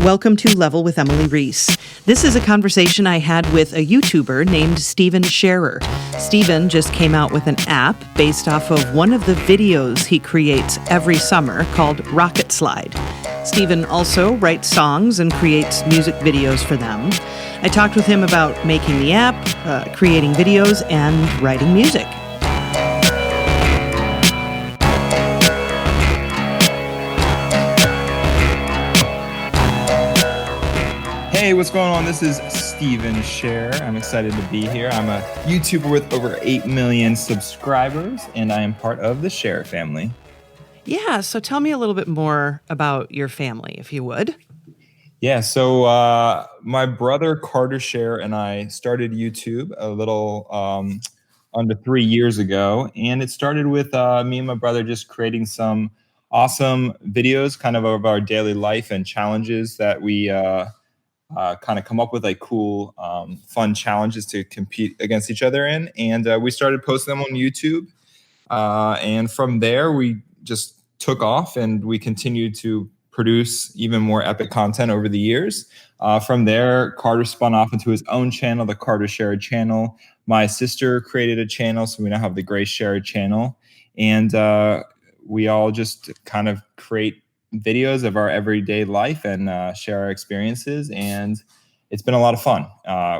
Welcome to Level with Emily Reese. This is a conversation I had with a YouTuber named Stephen Scherer. Stephen just came out with an app based off of one of the videos he creates every summer called Rocket Slide. Stephen also writes songs and creates music videos for them. I talked with him about making the app, creating videos, and writing music. Hey, what's going on? This is Stephen Scherer. I'm excited to be here. I'm a YouTuber with over 8 million subscribers, and I am part of the Scherer family. Yeah, so tell me a little bit more about your family, if you would. Yeah, so my brother Carter Scherer and I started YouTube a little under 3 years ago, and it started with me and my brother just creating some awesome videos kind of our daily life and challenges that we kind of come up with like cool, fun challenges to compete against each other in. And we started posting them on YouTube. And from there, we just took off and we continued to produce even more epic content over the years. From there, Carter spun off into his own channel, the Carter Scherer channel. My sister created a channel, so we now have the Grace Scherer channel. And we all just kind of create videos of our everyday life and share our experiences, and it's been a lot of fun.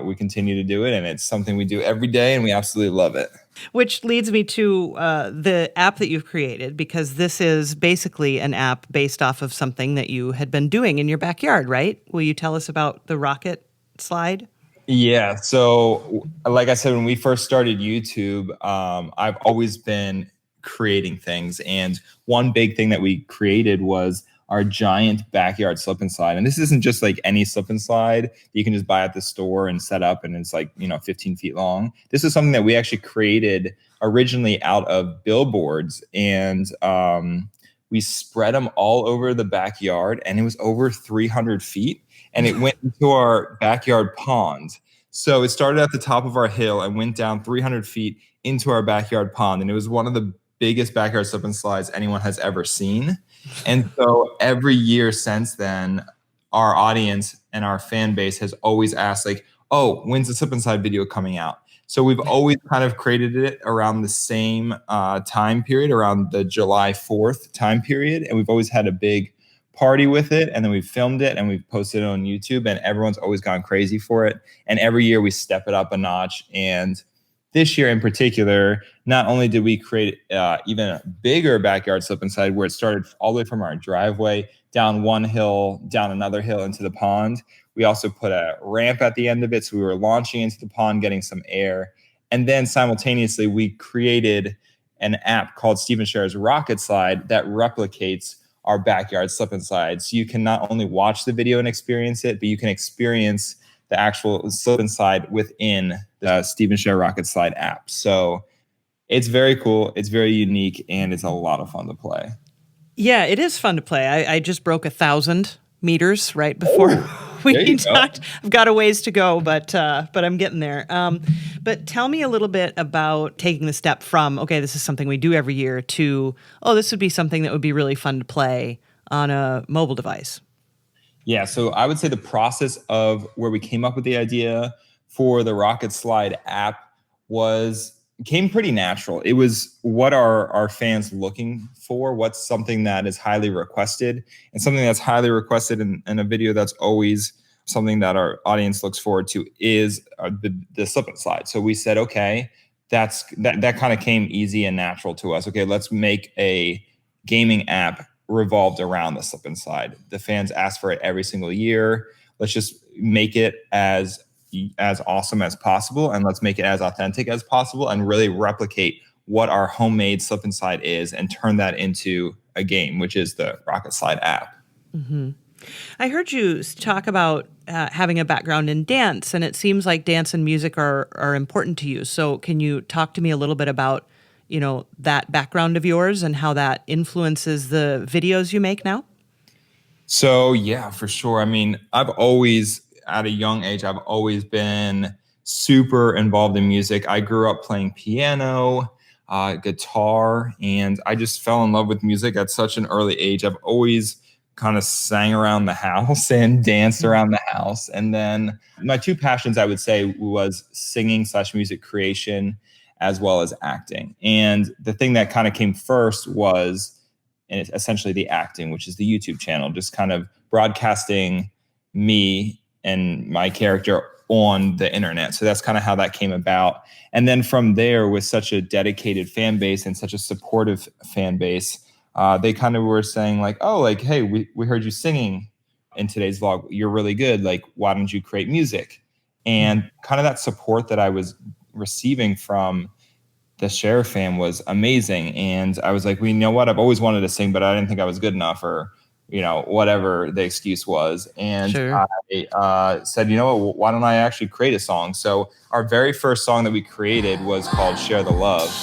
We continue to do it, and it's something we do every day, and we absolutely love it. Which leads me to the app that you've created, because this is basically an app based off of something that you had been doing in your backyard, right? Will you tell us about the Rocket Slide? Yeah, so like I said, when we first started YouTube, I've always been creating things, and one big thing that we created was our giant backyard slip and slide. And this isn't just like any slip and slide that you can just buy at the store and set up and it's like 15 feet long. This is something that we actually created originally out of billboards, and we spread them all over the backyard, and it was over 300 feet, and it went into our backyard pond. So it started at the top of our hill and went down 300 feet into our backyard pond, and it was one of the biggest backyard slip and slides anyone has ever seen. And so every year since then, our audience and our fan base has always asked, like, oh, when's the slip and slide video coming out? So we've always kind of created it around the same time period, around the July 4th time period. And we've always had a big party with it. And then we've filmed it and we've posted it on YouTube, and everyone's always gone crazy for it. And every year we step it up a notch. And this year in particular, not only did we create even a bigger backyard slip and slide where it started all the way from our driveway, down one hill, down another hill into the pond, we also put a ramp at the end of it. So we were launching into the pond, getting some air. And then simultaneously, we created an app called Stephen Scherer's Rocket Slide that replicates our backyard slip and slide. So you can not only watch the video and experience it, but you can experience the actual slip and slide within the Stephen Scherer Rocket Slide app. So it's very cool, it's very unique, and it's a lot of fun to play. Yeah, it is fun to play. I just broke 1,000 meters right before we talked. I've got a ways to go, but I'm getting there. But tell me a little bit about taking the step from, okay, this is something we do every year, to, oh, this would be something that would be really fun to play on a mobile device. Yeah, so I would say the process of where we came up with the idea for the Rocket Slide app came pretty natural. It was what our fans looking for, what's something that is highly requested, and something that's highly requested in a video that's always something that our audience looks forward to is the slip and slide. So we said, okay, that kind of came easy and natural to us. Okay, let's make a gaming app revolved around the slip and slide. The fans ask for it every single year. Let's just make it as awesome as possible, and let's make it as authentic as possible, and really replicate what our homemade slip and slide is, and turn that into a game, which is the Rocket Slide app. Mm-hmm. I heard you talk about having a background in dance, and it seems like dance and music are important to you. So can you talk to me a little bit about that background of yours and how that influences the videos you make now? So yeah, for sure. I mean, at a young age, I've always been super involved in music. I grew up playing piano, guitar, and I just fell in love with music at such an early age. I've always kind of sang around the house and danced around the house. And then my two passions, I would say, was singing/music creation as well as acting. And the thing that kind of came first was essentially the acting, which is the YouTube channel, just kind of broadcasting me and my character on the internet. So that's kind of how that came about. And then from there, with such a dedicated fan base and such a supportive fan base, they kind of were saying like, oh, like, hey, we heard you singing in today's vlog. You're really good. Like, why don't you create music? And kind of that support that I was receiving from the Cher fam was amazing. And I was like, well, you know what? I've always wanted to sing, but I didn't think I was good enough, or, you know, whatever the excuse was. And sure. I said, you know what, why don't I actually create a song? So our very first song that we created was called Share the Love.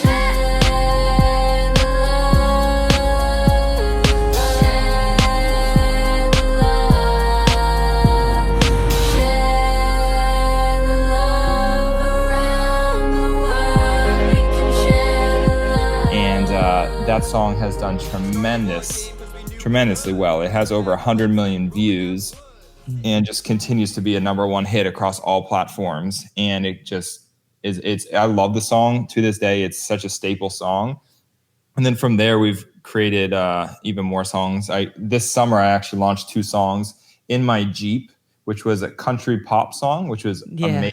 That song has done tremendously well. It has over 100 million views and just continues to be a #1 hit across all platforms. And it just is, I love the song to this day. It's such a staple song. And then from there, we've created even more songs. This summer, I actually launched 2 songs in my Jeep, which was a country pop song, which was amazing.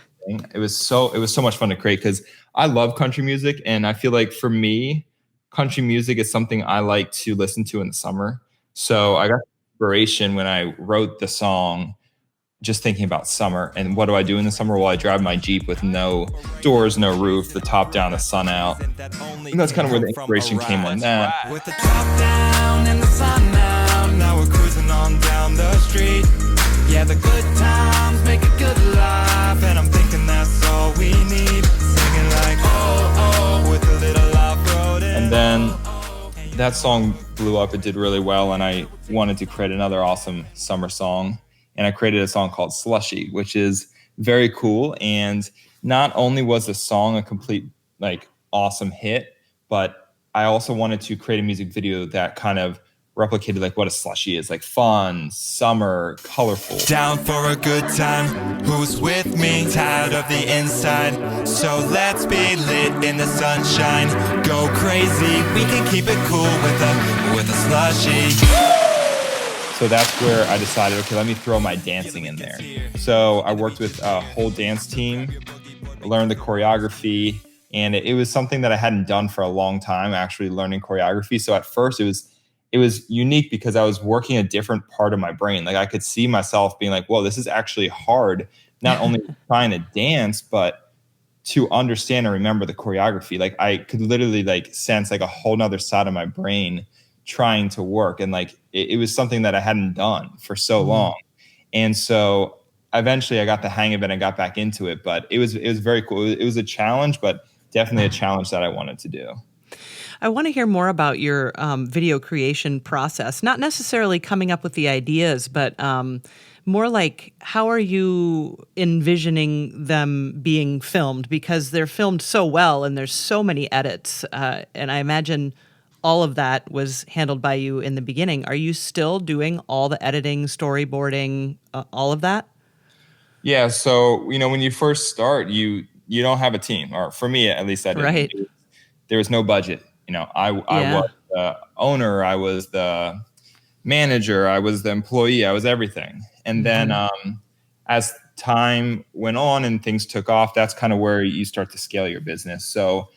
It was so much fun to create because I love country music. And I feel like for me, country music is something I like to listen to in the summer. So I got inspiration when I wrote the song, just thinking about summer. And what do I do in the summer? Well, I drive my Jeep with no doors, no roof, the top down, the sun out. And that's kind of where the inspiration came on that. With the top down and the sun out, now we're cruising on down the street. Yeah, the good times make a good life, and I'm thinking that's all we need. Singing like, oh, with a little off-road. And then that song blew up. It did really well, and I wanted to create another awesome summer song. And I created a song called Slushy, which is very cool. And not only was the song a complete, like, awesome hit, but I also wanted to create a music video that kind of replicated like what a slushy is, like fun, summer, colorful. Down for a good time, who's with me? Tired of the inside, so let's be lit in the sunshine. Go crazy, we can keep it cool with a slushy. So that's where I decided, okay, let me throw my dancing in there. So I worked with a whole dance team, learned the choreography, and it was something that I hadn't done for a long time, actually learning choreography. So at first it was unique because I was working a different part of my brain. Like I could see myself being like, whoa, this is actually hard, not only trying to dance, but to understand and remember the choreography. Like I could literally like sense like a whole nother side of my brain trying to work. And like, it was something that I hadn't done for so long. And so eventually I got the hang of it and got back into it, but it was very cool. It was a challenge, but definitely a challenge that I wanted to do. I want to hear more about your video creation process, not necessarily coming up with the ideas, but more like how are you envisioning them being filmed? Because they're filmed so well and there's so many edits. And I imagine all of that was handled by you in the beginning. Are you still doing all the editing, storyboarding, all of that? Yeah. So, you know, when you first start, you don't have a team, or for me, at least I didn't. Right. There was no budget. You know, I was the owner, I was the manager, I was the employee, I was everything. And then as time went on and things took off, that's kind of where you start to scale your business. So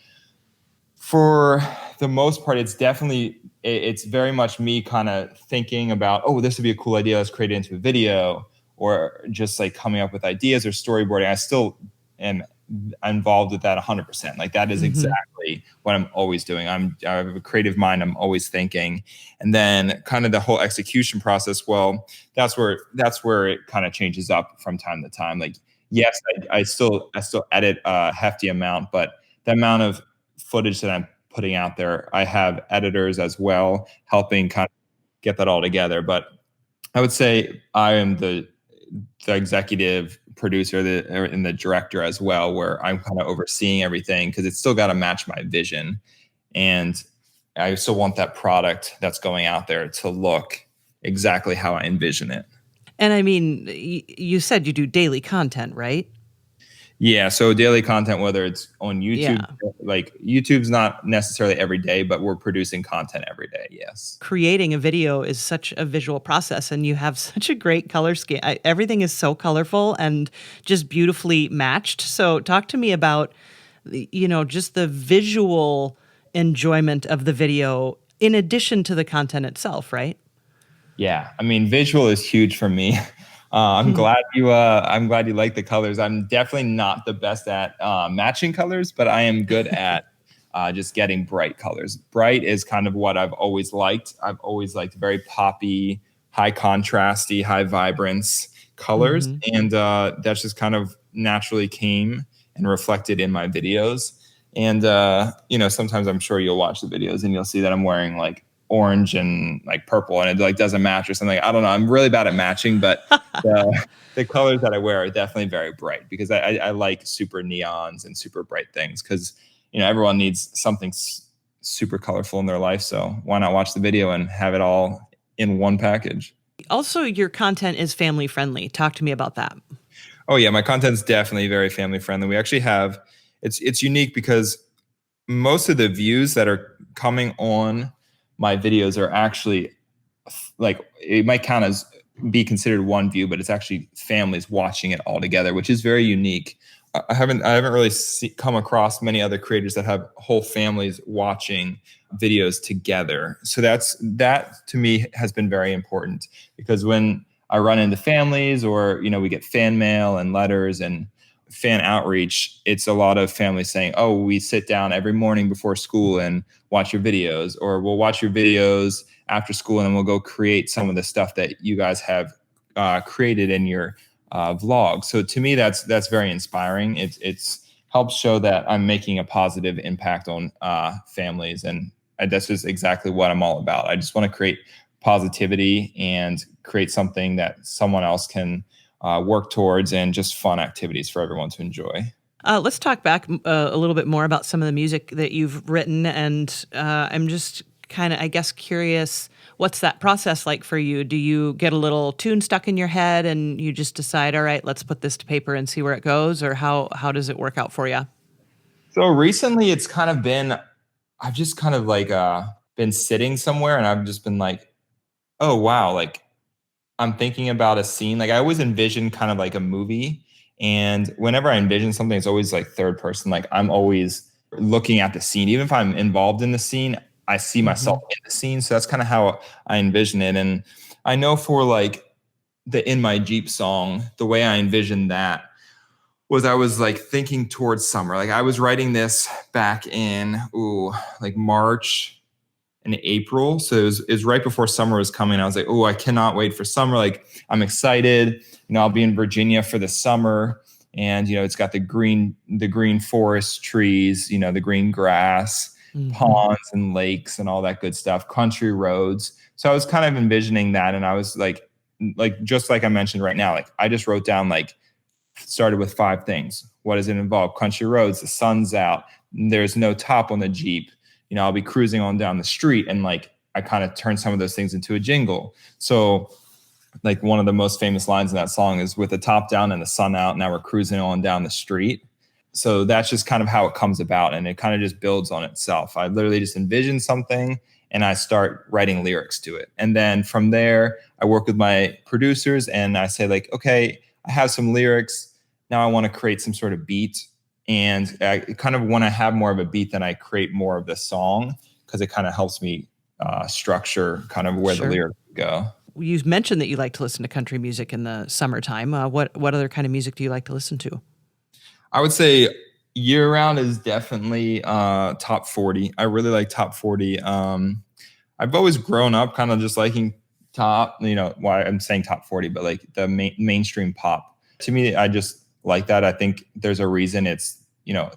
for the most part, it's very much me kind of thinking about, oh, this would be a cool idea, let's create it into a video, or just like coming up with ideas or storyboarding. I still am involved with that 100%. Like that is exactly what I'm always doing. I have a creative mind. I'm always thinking. And then kind of the whole execution process, well, that's where it kind of changes up from time to time. Like, yes, I still edit a hefty amount, but the amount of footage that I'm putting out there, I have editors as well, helping kind of get that all together. But I would say I am the executive producer and the director as well, where I'm kind of overseeing everything because it's still got to match my vision. And I still want that product that's going out there to look exactly how I envision it. And I mean, you said you do daily content, right? Yeah, so daily content, whether it's on YouTube, Yeah. like YouTube's not necessarily every day, but we're producing content every day, yes. Creating a video is such a visual process, and you have such a great color scheme. Everything is so colorful and just beautifully matched. So talk to me about, just the visual enjoyment of the video in addition to the content itself, right? Yeah, I mean, visual is huge for me. I'm glad you like the colors. I'm definitely not the best at matching colors, but I am good at just getting bright colors. Bright is kind of what I've always liked. I've always liked very poppy, high contrasty, high vibrance colors, and that's just kind of naturally came and reflected in my videos. And sometimes I'm sure you'll watch the videos and you'll see that I'm wearing like orange and like purple, and it like doesn't match or something. I don't know. I'm really bad at matching, but the colors that I wear are definitely very bright because I like super neons and super bright things because everyone needs something super colorful in their life. So why not watch the video and have it all in one package? Also, your content is family friendly. Talk to me about that. Oh yeah, my content's definitely very family friendly. We actually have it's unique because most of the views that are coming on my videos are actually like, it might count as be considered one view, but it's actually families watching it all together, which is very unique. I haven't really come across many other creators that have whole families watching videos together. So that to me has been very important because when I run into families or, we get fan mail and letters and fan outreach, it's a lot of families saying, oh, we sit down every morning before school and watch your videos, or we'll watch your videos after school and then we'll go create some of the stuff that you guys have created in your vlog. So to me, that's very inspiring. It's helps show that I'm making a positive impact on families. And that's just exactly what I'm all about. I just want to create positivity and create something that someone else can work towards and just fun activities for everyone to enjoy. Let's talk back a little bit more about some of the music that you've written. And I'm just kind of, I guess, curious, what's that process like for you? Do you get a little tune stuck in your head and you just decide, all right, let's put this to paper and see where it goes? Or how does it work out for you? So recently it's kind of been, I've just kind of like been sitting somewhere and I've just been like, oh, wow, like I'm thinking about a scene. Like I always envision kind of like a movie. And whenever I envision something, it's always like third person. Like I'm always looking at the scene. Even if I'm involved in the scene, I see myself in the scene. So that's kind of how I envision it. And I know for like the In My Jeep song, the way I envisioned that was I was like thinking towards summer. Like I was writing this back in like March and April. So it was right before summer was coming. I was like, I cannot wait for summer. Like I'm excited. I'll be in Virginia for the summer. And, it's got the green forest trees, the green grass, ponds and lakes and all that good stuff, country roads. So I was kind of envisioning that. And I was like, just like I mentioned right now, like I just wrote down, like started with 5 things. What does it involve? Country roads, the sun's out. There's no top on the Jeep. I'll be cruising on down the street, and like I kind of turn some of those things into a jingle. So like one of the most famous lines in that song is with the top down and the sun out, now we're cruising on down the street. So that's just kind of how it comes about, and it kind of just builds on itself. I literally just envision something and I start writing lyrics to it. And then from there, I work with my producers and I say like, okay, I have some lyrics. Now I want to create some sort of beat. And I kind of want to have more of a beat, then I create more of the song because it kind of helps me structure kind of where the lyrics go. You mentioned that you like to listen to country music in the summertime. What other kind of music do you like to listen to? I would say year round is definitely top 40. I really like top 40. I've always grown up kind of just liking top, why I'm saying top 40, but like the mainstream pop. To me, I just like that. I think there's a reason it's,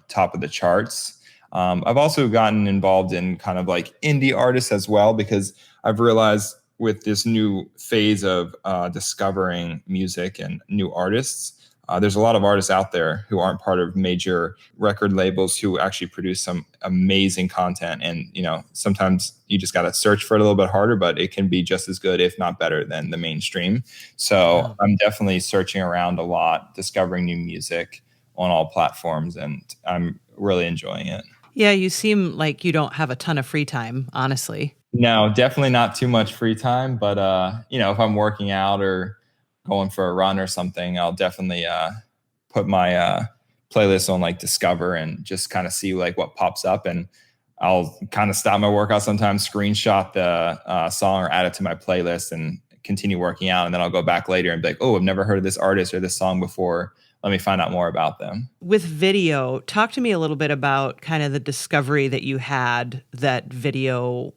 top of the charts. I've also gotten involved in kind of like indie artists as well, because I've realized with this new phase of discovering music and new artists, there's a lot of artists out there who aren't part of major record labels who actually produce some amazing content. And, sometimes you just got to search for it a little bit harder, but it can be just as good, if not better, than the mainstream. So I'm definitely searching around a lot, discovering new music on all platforms, and I'm really enjoying it. Yeah, you seem like you don't have a ton of free time, honestly. No, definitely not too much free time, but if I'm working out or going for a run or something, I'll definitely put my playlist on like Discover and just kind of see like what pops up, and I'll kind of stop my workout sometimes, screenshot the song or add it to my playlist and continue working out, and then I'll go back later and be like, oh, I've never heard of this artist or this song before. Let me find out more about them. With video, talk to me a little bit about kind of the discovery that you had that video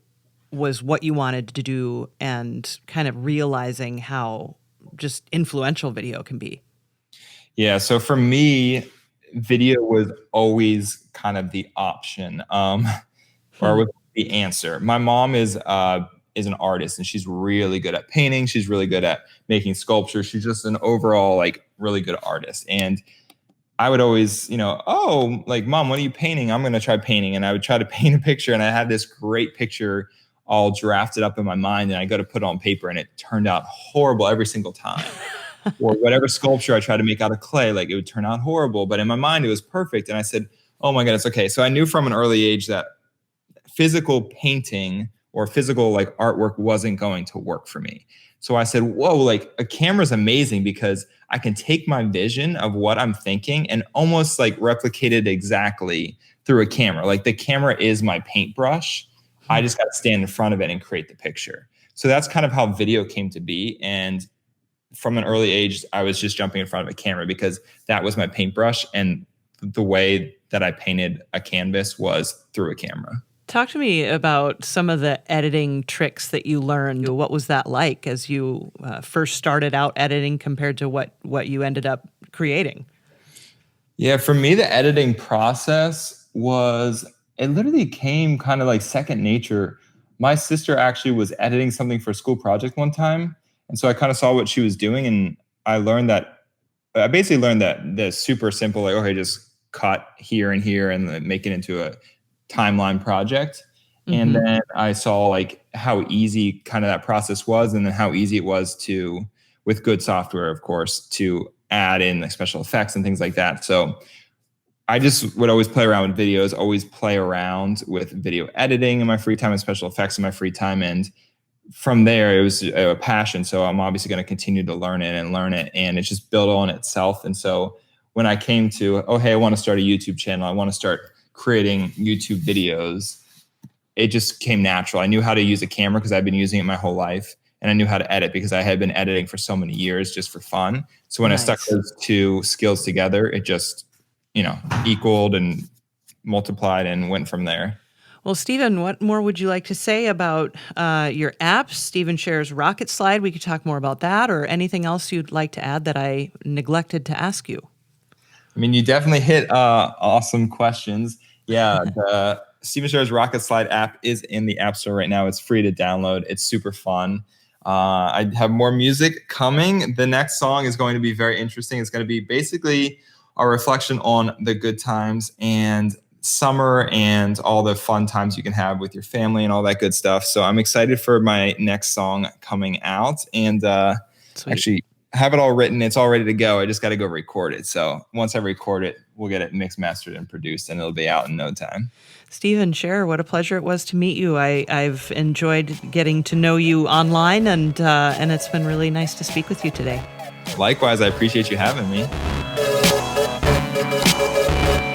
was what you wanted to do, and kind of realizing how just influential video can be. Yeah, so for me, video was always kind of the option, or was the answer. My mom is an artist, and she's really good at painting. She's really good at making sculpture. She's just an overall like really good artist. And I would always, oh, like, Mom, what are you painting? I'm going to try painting. And I would try to paint a picture, and I had this great picture all drafted up in my mind, and I go to put it on paper, and it turned out horrible every single time. Or whatever sculpture I tried to make out of clay, like, it would turn out horrible. But in my mind, it was perfect. And I said, oh my goodness, okay. So I knew from an early age that physical painting or physical like artwork wasn't going to work for me. So I said, whoa, like a camera is amazing because I can take my vision of what I'm thinking and almost like replicate it exactly through a camera. Like the camera is my paintbrush. I just got to stand in front of it and create the picture. So that's kind of how video came to be. And from an early age, I was just jumping in front of a camera because that was my paintbrush. And the way that I painted a canvas was through a camera. Talk to me about some of the editing tricks that you learned. What was that like as you first started out editing compared to what you ended up creating? Yeah, for me, the editing process it literally came kind of like second nature. My sister actually was editing something for a school project one time. And so I kind of saw what she was doing, and I basically learned that the super simple, like, okay, just cut here and here and make it into a timeline project. Mm-hmm. And then I saw like how easy kind of that process was, and then how easy it was to, with good software, of course, to add in the special effects and things like that. So I just would always play around with videos, always play around with video editing in my free time and special effects in my free time. And from there, it was a passion. So I'm obviously going to continue to learn it. And it just built on itself. And so when I came to, oh, hey, I want to start a YouTube channel, I want to start creating YouTube videos, it just came natural. I knew how to use a camera because I've been using it my whole life. And I knew how to edit because I had been editing for so many years just for fun. So when I stuck those two skills together, it just, equaled and multiplied and went from there. Well, Stephen, what more would you like to say about your apps? Stephen shares Rocket Slide. We could talk more about that, or anything else you'd like to add that I neglected to ask you. I mean, you definitely hit awesome questions. Yeah, the Stephen shares Rocket Slide app is in the App Store right now. It's free to download. It's super fun. I have more music coming. The next song is going to be very interesting. It's going to be basically a reflection on the good times and summer and all the fun times you can have with your family and all that good stuff. So I'm excited for my next song coming out, and actually have it all written. It's all ready to go. I just got to go record it. So once I record it, we'll get it mixed, mastered, and produced, and it'll be out in no time. Stephen, Scherer, what a pleasure it was to meet you. I've enjoyed getting to know you online, and it's been really nice to speak with you today. Likewise, I appreciate you having me.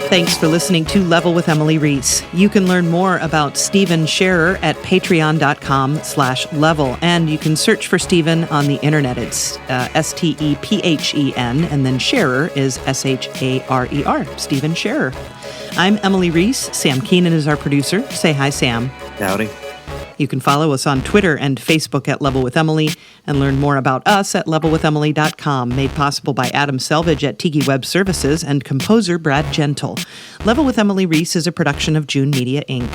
Thanks for listening to Level with Emily Reese. You can learn more about Stephen Scherer at patreon.com/level, and you can search for Stephen on the internet. It's STEPHEN, and then Scherer is SHARER, Stephen Scherer. I'm Emily Reese. Sam Keenan is our producer. Say hi, Sam. Howdy. You can follow us on Twitter and Facebook at Level with Emily, and learn more about us at levelwithemily.com, made possible by Adam Selvage at Tiki Web Services and composer Brad Gentle. Level with Emily Reese is a production of June Media, Inc.